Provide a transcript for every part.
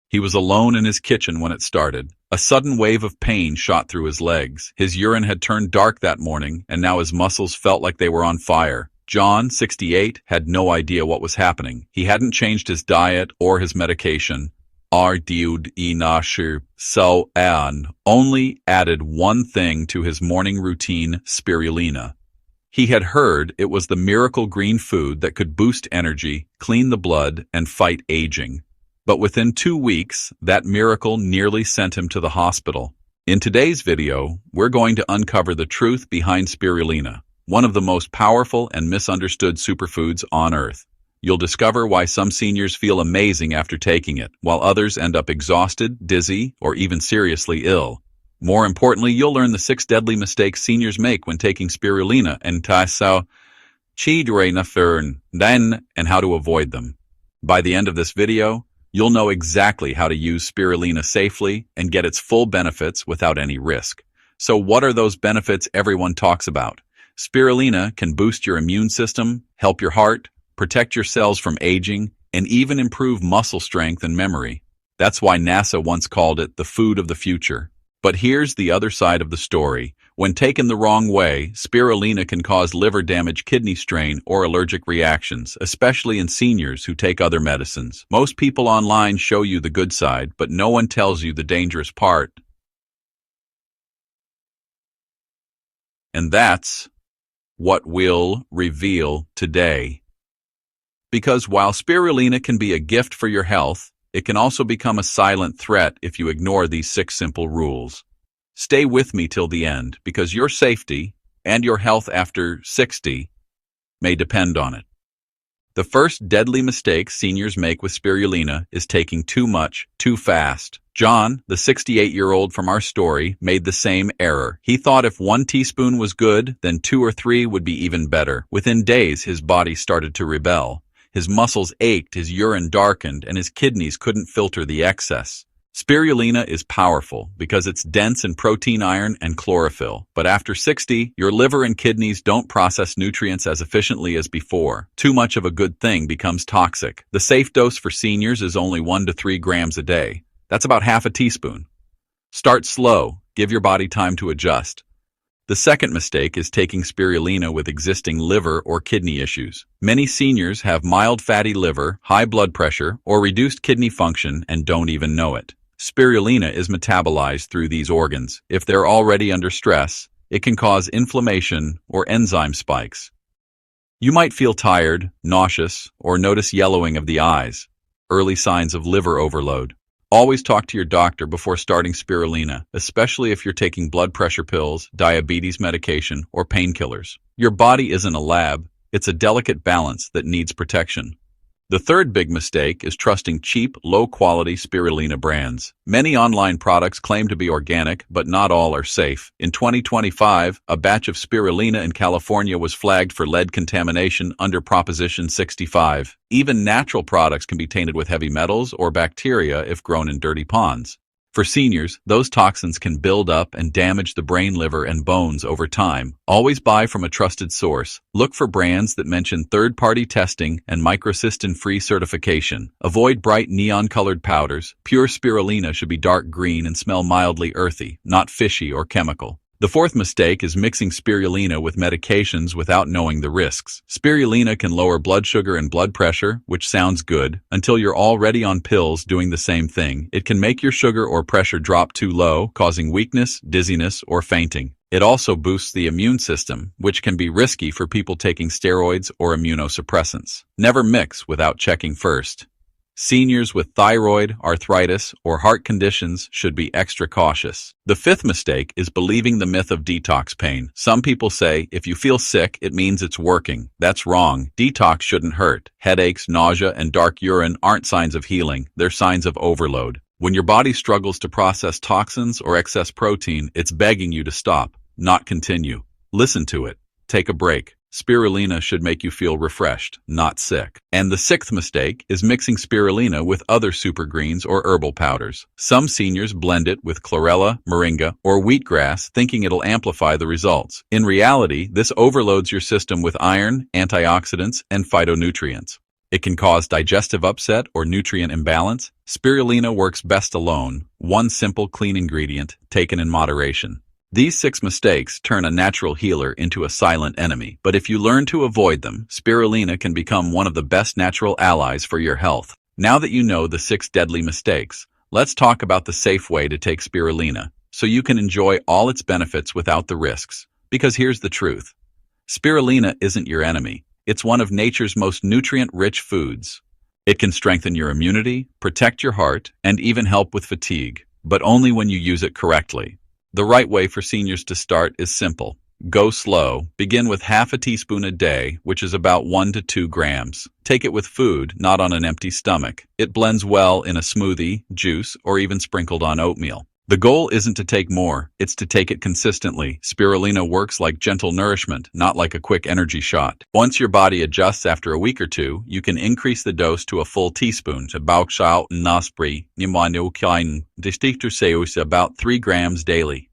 He was alone in his kitchen when it started. A sudden wave of pain shot through his legs. His urine had turned dark that morning, and now his muscles felt like they were on fire. John, 68, had no idea what was happening. He hadn't changed his diet or his medication. Only added one thing to his morning routine: spirulina. He had heard it was the miracle green food that could boost energy, clean the blood, and fight aging. But within 2 weeks, that miracle nearly sent him to the hospital. In today's video, we're going to uncover the truth behind spirulina, one of the most powerful and misunderstood superfoods on Earth. You'll discover why some seniors feel amazing after taking it, while others end up exhausted, dizzy, or even seriously ill. More importantly, you'll learn the 6 deadly mistakes seniors make when taking spirulina and how to avoid them. By the end of this video, you'll know exactly how to use spirulina safely and get its full benefits without any risk. So what are those benefits everyone talks about? Spirulina can boost your immune system, help your heart, protect your cells from aging, and even improve muscle strength and memory. That's why NASA once called it the food of the future. But here's the other side of the story. When taken the wrong way, spirulina can cause liver damage, kidney strain, or allergic reactions, especially in seniors who take other medicines. Most people online show you the good side, but no one tells you the dangerous part. And that's what we'll reveal today. Because while spirulina can be a gift for your health, it can also become a silent threat if you ignore these 6 simple rules. Stay with me till the end, because your safety and your health after 60 may depend on it. The first deadly mistake seniors make with spirulina is taking too much, too fast. John, the 68-year-old from our story, made the same error. He thought if 1 teaspoon was good, then 2 or 3 would be even better. Within days, his body started to rebel. His muscles ached, his urine darkened, and his kidneys couldn't filter the excess. Spirulina is powerful because it's dense in protein, iron, and chlorophyll. But after 60, your liver and kidneys don't process nutrients as efficiently as before. Too much of a good thing becomes toxic. The safe dose for seniors is only 1 to 3 grams a day. That's about half a teaspoon. Start slow. Give your body time to adjust. The second mistake is taking spirulina with existing liver or kidney issues. Many seniors have mild fatty liver, high blood pressure, or reduced kidney function and don't even know it. Spirulina is metabolized through these organs. If they're already under stress, it can cause inflammation or enzyme spikes. You might feel tired, nauseous, or notice yellowing of the eyes, early signs of liver overload. Always talk to your doctor before starting spirulina, especially if you're taking blood pressure pills, diabetes medication, or painkillers. Your body isn't a lab. It's a delicate balance that needs protection. The third big mistake is trusting cheap, low-quality spirulina brands. Many online products claim to be organic, but not all are safe. In 2025, a batch of spirulina in California was flagged for lead contamination under Proposition 65. Even natural products can be tainted with heavy metals or bacteria if grown in dirty ponds. For seniors, those toxins can build up and damage the brain, liver, and bones over time. Always buy from a trusted source. Look for brands that mention third-party testing and microcystin-free certification. Avoid bright neon-colored powders. Pure spirulina should be dark green and smell mildly earthy, not fishy or chemical. The fourth mistake is mixing spirulina with medications without knowing the risks. Spirulina can lower blood sugar and blood pressure, which sounds good, until you're already on pills doing the same thing. It can make your sugar or pressure drop too low, causing weakness, dizziness, or fainting. It also boosts the immune system, which can be risky for people taking steroids or immunosuppressants. Never mix without checking first. Seniors with thyroid, arthritis, or heart conditions should be extra cautious. The fifth mistake is believing the myth of detox pain. Some people say, if you feel sick, it means it's working. That's wrong. Detox shouldn't hurt. Headaches, nausea, and dark urine aren't signs of healing. They're signs of overload. When your body struggles to process toxins or excess protein, it's begging you to stop, not continue. Listen to it. Take a break. Spirulina should make you feel refreshed, not sick. And the sixth mistake is mixing spirulina with other super greens or herbal powders. Some seniors blend it with chlorella, moringa, or wheatgrass, thinking it'll amplify the results. In reality, this overloads your system with iron, antioxidants, and phytonutrients. It can cause digestive upset or nutrient imbalance. Spirulina works best alone, one simple clean ingredient, taken in moderation. These 6 mistakes turn a natural healer into a silent enemy, but if you learn to avoid them, spirulina can become one of the best natural allies for your health. Now that you know the 6 deadly mistakes, let's talk about the safe way to take spirulina, so you can enjoy all its benefits without the risks. Because here's the truth. Spirulina isn't your enemy. It's one of nature's most nutrient-rich foods. It can strengthen your immunity, protect your heart, and even help with fatigue, but only when you use it correctly. The right way for seniors to start is simple. Go slow. Begin with half a teaspoon a day, which is about 1 to 2 grams. Take it with food, not on an empty stomach. It blends well in a smoothie, juice, or even sprinkled on oatmeal. The goal isn't to take more, it's to take it consistently. Spirulina works like gentle nourishment, not like a quick energy shot. Once your body adjusts after a week or two, you can increase the dose to a full teaspoon. About 3 grams daily.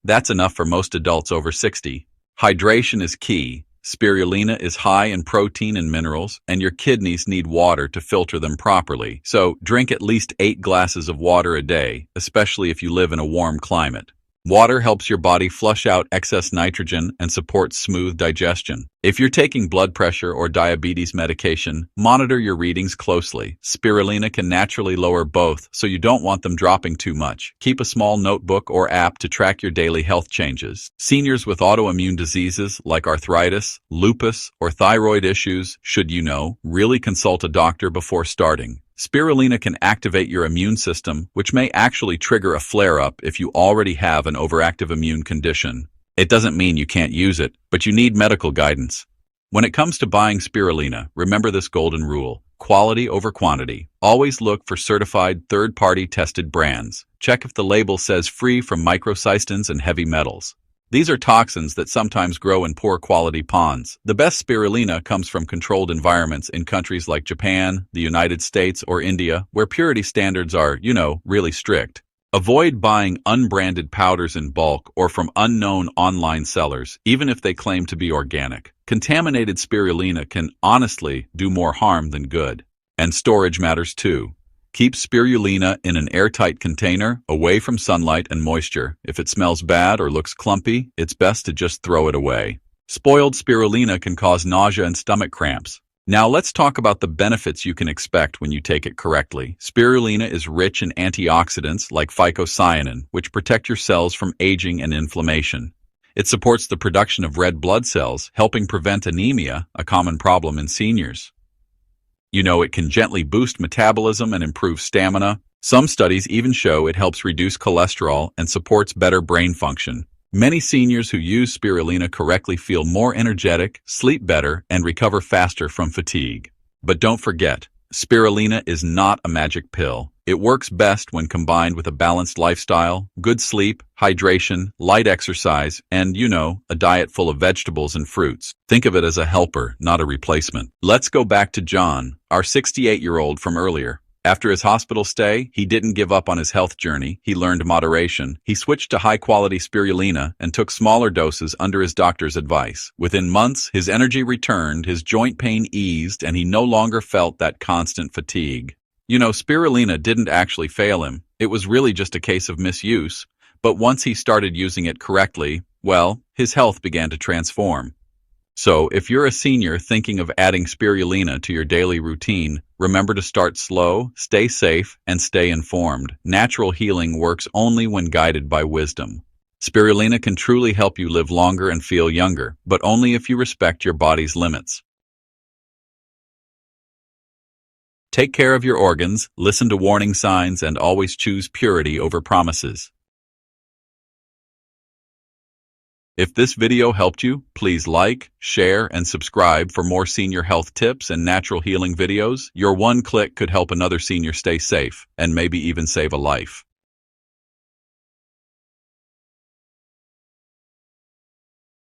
That's enough for most adults over 60. Hydration is key. Spirulina is high in protein and minerals, and your kidneys need water to filter them properly. So, drink at least 8 glasses of water a day, especially if you live in a warm climate. Water helps your body flush out excess nitrogen and supports smooth digestion. If you're taking blood pressure or diabetes medication, monitor your readings closely. Spirulina can naturally lower both, so you don't want them dropping too much. Keep a small notebook or app to track your daily health changes. Seniors with autoimmune diseases like arthritis, lupus, or thyroid issues should, really consult a doctor before starting. Spirulina can activate your immune system, which may actually trigger a flare-up if you already have an overactive immune condition. It doesn't mean you can't use it, but you need medical guidance. When it comes to buying spirulina, remember this golden rule: quality over quantity. Always look for certified third-party tested brands. Check if the label says free from microcystins and heavy metals. These are toxins that sometimes grow in poor quality ponds. The best spirulina comes from controlled environments in countries like Japan, the United States, or India, where purity standards are, really strict. Avoid buying unbranded powders in bulk or from unknown online sellers, even if they claim to be organic. Contaminated spirulina can honestly do more harm than good. And storage matters too. Keep spirulina in an airtight container, away from sunlight and moisture. If it smells bad or looks clumpy, it's best to just throw it away. Spoiled spirulina can cause nausea and stomach cramps. Now let's talk about the benefits you can expect when you take it correctly. Spirulina is rich in antioxidants like phycocyanin, which protect your cells from aging and inflammation. It supports the production of red blood cells, helping prevent anemia, a common problem in seniors. It can gently boost metabolism and improve stamina. Some studies even show it helps reduce cholesterol and supports better brain function. Many seniors who use spirulina correctly feel more energetic, sleep better, and recover faster from fatigue. But don't forget, spirulina is not a magic pill. It works best when combined with a balanced lifestyle, good sleep, hydration, light exercise, and, a diet full of vegetables and fruits. Think of it as a helper, not a replacement. Let's go back to John, our 68-year-old from earlier. After his hospital stay, he didn't give up on his health journey. He learned moderation. He switched to high-quality spirulina and took smaller doses under his doctor's advice. Within months, his energy returned, his joint pain eased, and he no longer felt that constant fatigue. Spirulina didn't actually fail him. It was really just a case of misuse. But once he started using it correctly, his health began to transform. So, if you're a senior thinking of adding spirulina to your daily routine, remember to start slow, stay safe, and stay informed. Natural healing works only when guided by wisdom. Spirulina can truly help you live longer and feel younger, but only if you respect your body's limits. Take care of your organs, listen to warning signs, and always choose purity over promises. If this video helped you, please like, share, and subscribe for more senior health tips and natural healing videos. Your one click could help another senior stay safe and maybe even save a life.